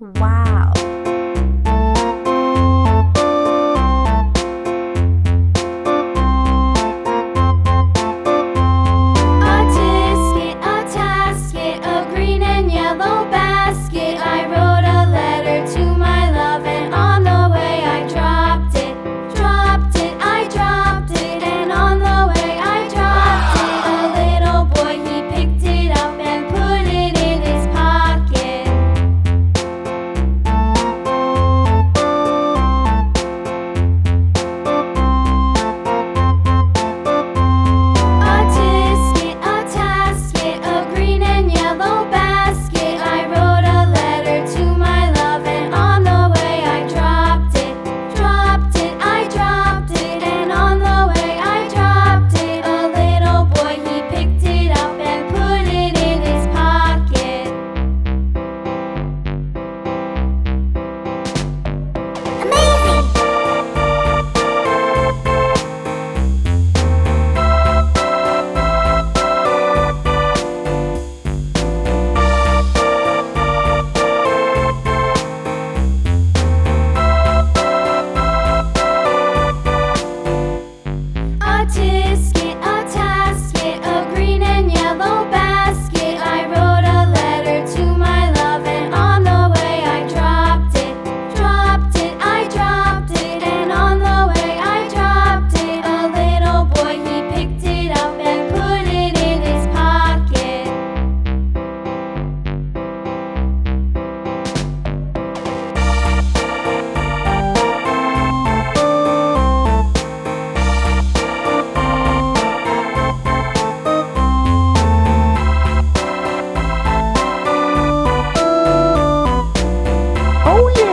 Wow. A tisket, a tasket, a green and yellow basket. I wrote a letter to my love, and on the way I dropped it. I dropped it, and on the way I dropped it. A little boy, he picked it up and put it in his pocket. A tisket, a tasket, a green and yellow basket. I wrote a letter to my love, and on the way I dropped it. I dropped it, and on the way I dropped it. A little boy, he picked it up and put it in his pocket. A tisket, a tasket, a green and yellow basket. I wrote a letter to my love, and on the way I dropped it. I dropped it, and on the way I dropped it. A little boy, he picked it up and put it in his pocket. Oh yeah.